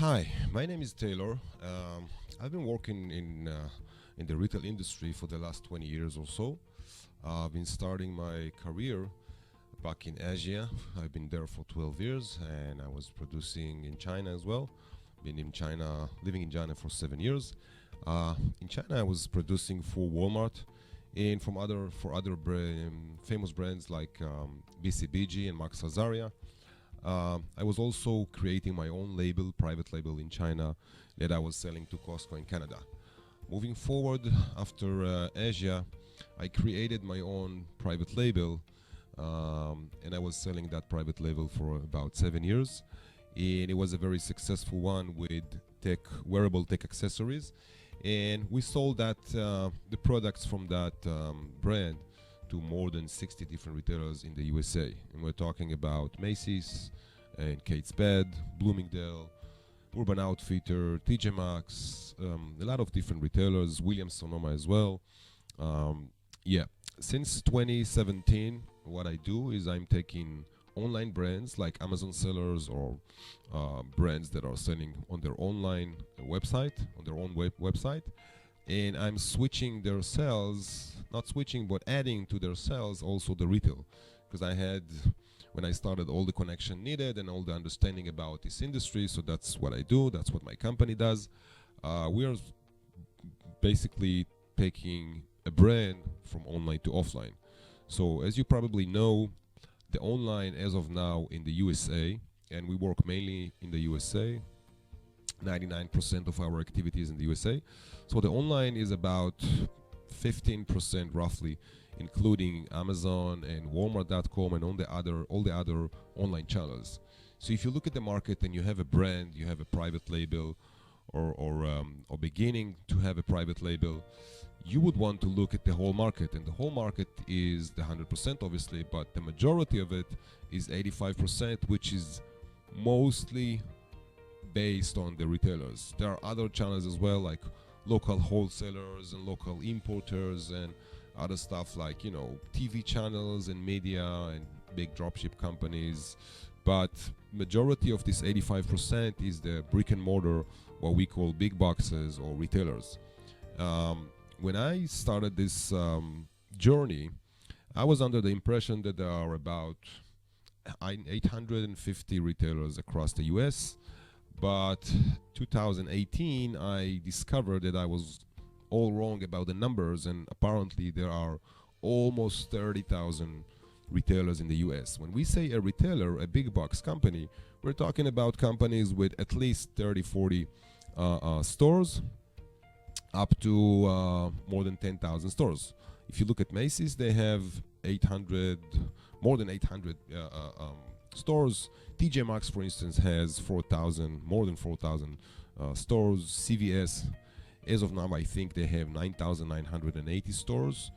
Hi, my name is Taylor. I've been working in the retail industry for the last 20 years or so. I've been starting my career back in Asia. I've been there for 12 years, and I was producing in China as well. Been in China, living in China for 7 years. In China, I was producing for Walmart and for other famous brands like BCBG and Max Azaria. I was also creating my own label, private label in China, that I was selling to Costco in Canada. Moving forward, after Asia, I created my own private label, and I was selling that private label for about 7 years. And it was a very successful one with wearable tech accessories. And we sold the products from that brand to more than 60 different retailers in the USA. And we're talking about Macy's and Kate Spade, Bloomingdale, Urban Outfitter, TJ Maxx, a lot of different retailers, Williams Sonoma as well. Yeah, since 2017, what I do is I'm taking online brands like Amazon sellers or brands that are selling on their online website, on their own website, and I'm switching their sales, not switching, but adding to their sales also the retail. Because when I started, all the connection needed and all the understanding about this industry, so that's what I do, that's what my company does. We are basically taking a brand from online to offline. So as you probably know, the online as of now in the USA, and we work mainly in the USA, 99% of our activities in the USA. So the online is about 15% roughly, including Amazon and Walmart.com and all the other online channels. So if you look at the market and you have a brand, you have a private label, or beginning to have a private label, you would want to look at the whole market, and the whole market is the 100% obviously, but the majority of it is 85%, which is mostly based on the retailers. There are other channels as well, like local wholesalers and local importers and other stuff like, TV channels and media and big dropship companies. But majority of this 85% is the brick and mortar, what we call big boxes or retailers. When I started this journey, I was under the impression that there are about 850 retailers across the US. But 2018, I discovered that I was all wrong about the numbers, and apparently there are almost 30,000 retailers in the US. When we say a retailer, a big box company, we're talking about companies with at least 30, 40 stores, up to more than 10,000 stores. If you look at Macy's, they have more than 800 stores. TJ Maxx, for instance, has more than 4,000 stores. CVS, as of now, I think they have 9,980 stores.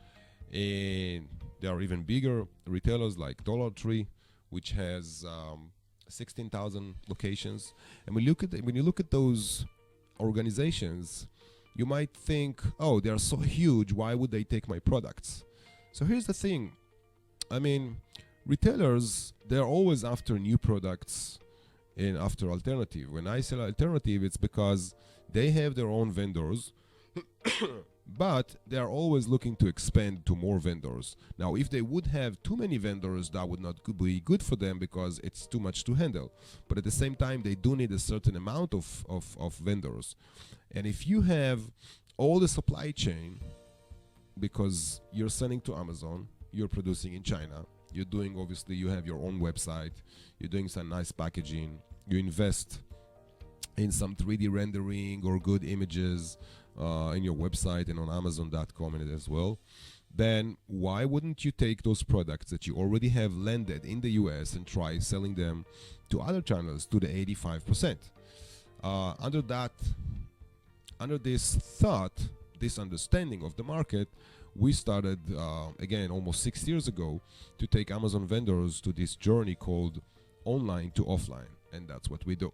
And there are even bigger retailers like Dollar Tree, which has 16,000 locations. And when you look at those organizations, you might think, oh, they are so huge, why would they take my products? So here's the thing. I mean, retailers, they're always after new products and after alternative. When I sell alternative, it's because they have their own vendors, but they're always looking to expand to more vendors. Now, if they would have too many vendors, that would not be good for them because it's too much to handle. But at the same time, they do need a certain amount of vendors. And if you have all the supply chain, because you're selling to Amazon, you're producing in China, you have your own website, you're doing some nice packaging, you invest in some 3D rendering or good images in your website and on Amazon.com and as well, then why wouldn't you take those products that you already have landed in the US and try selling them to other channels, to the 85%? Under this thought, this understanding of the market, we started, again, almost 6 years ago, to take Amazon vendors to this journey called online to offline, and that's what we do.